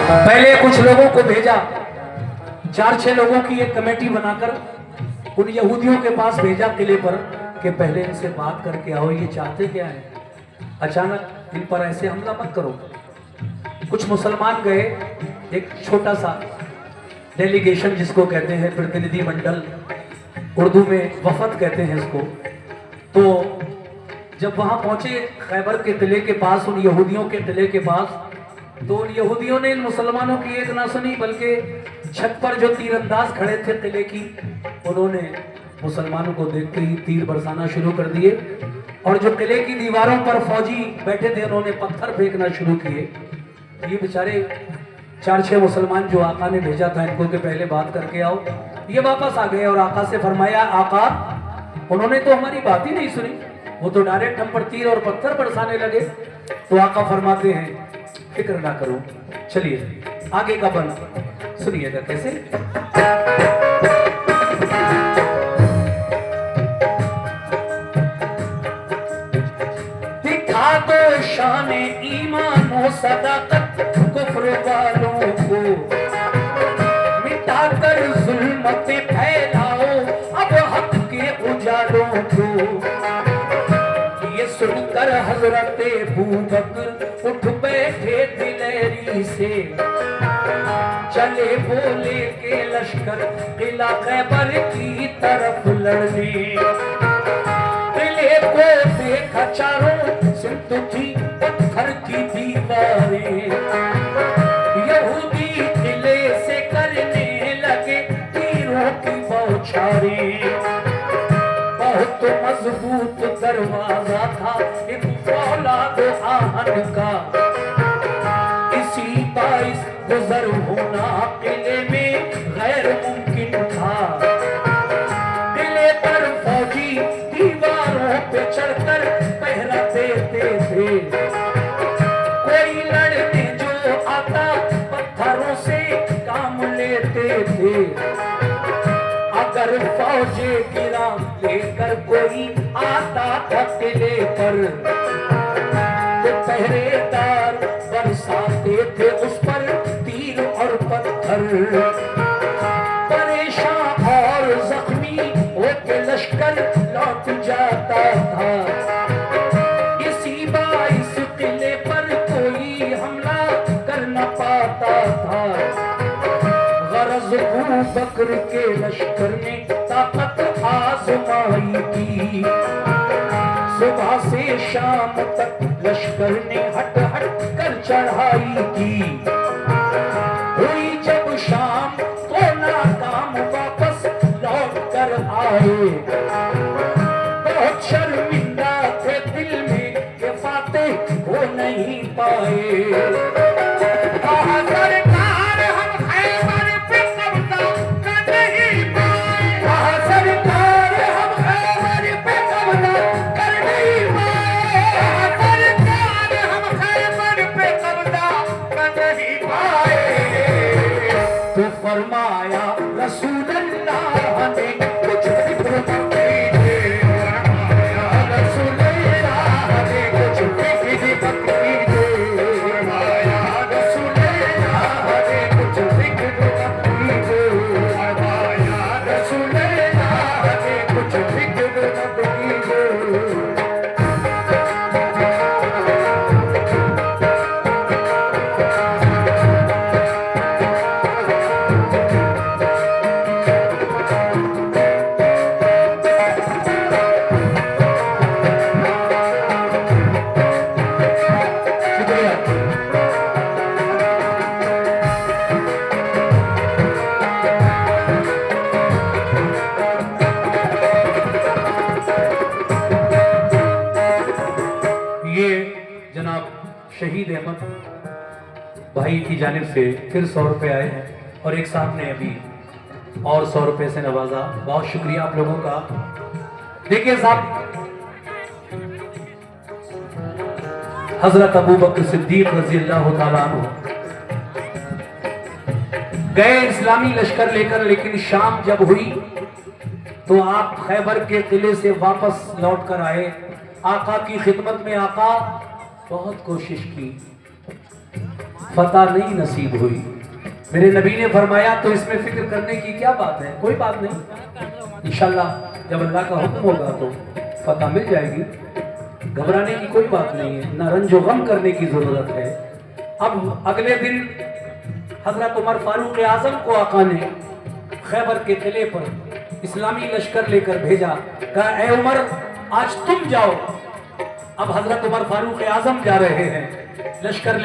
पहले कुछ लोगों को भेजा, 4-6 लोगों की एक कमेटी बनाकर उन यहूदियों के पास भेजा किले पर कि पहले इनसे बात करके आओ, ये चाहते क्या है, अचानक इन पर ऐसे हमला मत करो। कुछ मुसलमान गए, एक छोटा सा डेलीगेशन जिसको कहते हैं, प्रतिनिधि मंडल, उर्दू में वफद कहते हैं इसको। तो जब वहां पहुंचे खैबर के किले के पास, उन यहूदियों के किले के पास, तो उन यहूदियों ने इन मुसलमानों की एक ना सुनी, बल्कि छत पर जो तीरंदाज खड़े थे किले की, उन्होंने मुसलमानों को देखते ही तीर बरसाना शुरू कर दिए। और जो किले की दीवारों पर फौजी बैठे थे, उन्होंने पत्थर फेंकना शुरू किए। ये बेचारे 4-6 मुसलमान जो आका ने भेजा था इनको कि पहले बात करके आओ, ये वापस आ गए और आका से फरमाया, आका उन्होंने तो हमारी बात ही नहीं सुनी, वो तो डायरेक्ट हम पर तीर और पत्थर बरसाने लगे। तो आका फरमाते हैं, फिक्र ना करो, चलिए आगे का बन सुनिएगा कैसे। दिखा दो शान ईमान और सदाकत कुफ्र वालों को, मिटाकर जुल्मत फैलाओ अब हक के उजालों को। ये सुनकर हजरत अबूबकर उठ बैठे दिलेरी से, चले बोले के लश्कर किला खैबर की तरफ लड़ने। किले को देखा चारों सिमत थी पत्थर की दीवारें, यहूदी किले से करने लगे तीरों की बौछारें। बहुत मजबूत दरवाजा था एक फौलाद आहन का, इसी बाइस गुजर होना किले में गैर मुमकिन था। किले पर फौजी दीवारों पे चढ़कर पहरा देते थे, कोई लड़ने जो आता पत्थरों से काम लेते थे। अगर फौजे गिरा लेकर कोई आता था किले पर, तो पहरेदार बरसाते थे उस पर तीर और पत्थर। परेशान और जख्मी होके लश्कर लौट जाता था, इसी बाइस किले पर कोई हमला कर न पाता था। गरज अबूबकर के लश्कर ने ताकत आजमाई थी, सुबह से शाम तक लश्कर ने हट हट कर चढ़ाई की। हुई जब शाम तो नाकाम वापस लौट कर आए, बहुत शर्मिंदा थे दिल में कि फातेह हो नहीं पाए। फरमाया रसूलुल्लाह ने कुछ फिक्र मत कीजिए, फरमाया रसूलुल्लाह ने कुछ फिक्र मत कीजिए, फरमाया रसूलुल्लाह ने कुछ फिक्र मत कीजिए, फरमाया रसूलुल्लाह ने कुछ फिक्र मत कीजिए। शहीद अहमद भाई की जानिब से फिर 100 रुपए आए हैं और एक साहब ने अभी और 100 रुपए से नवाजा। बहुत शुक्रिया आप लोगों का। देखिए साहब, हजरत अबू बकर सिद्दीक रज़ी अल्लाह तआला अन्हु गए इस्लामी लश्कर लेकर, लेकिन शाम जब हुई तो आप खैबर के किले से वापस लौट कर आए। आका की खिदमत में आका बहुत कोशिश की, फतह नहीं नसीब हुई। मेरे नबी ने फरमाया तो इसमें फिक्र करने की क्या बात है, कोई बात नहीं, इंशाल्लाह जब अल्लाह का हुक्म होगा तो फतह मिल जाएगी, घबराने की कोई बात नहीं है, ना रंजो गम करने की जरूरत है। अब अगले दिन हजरत उमर फारूक आजम को आका ने खैबर के किले पर इस्लामी लश्कर लेकर भेजा, कहा ए उमर आज तुम जाओ। अब हजरत उमर फारूक आजम जा रहे हैं लश्कर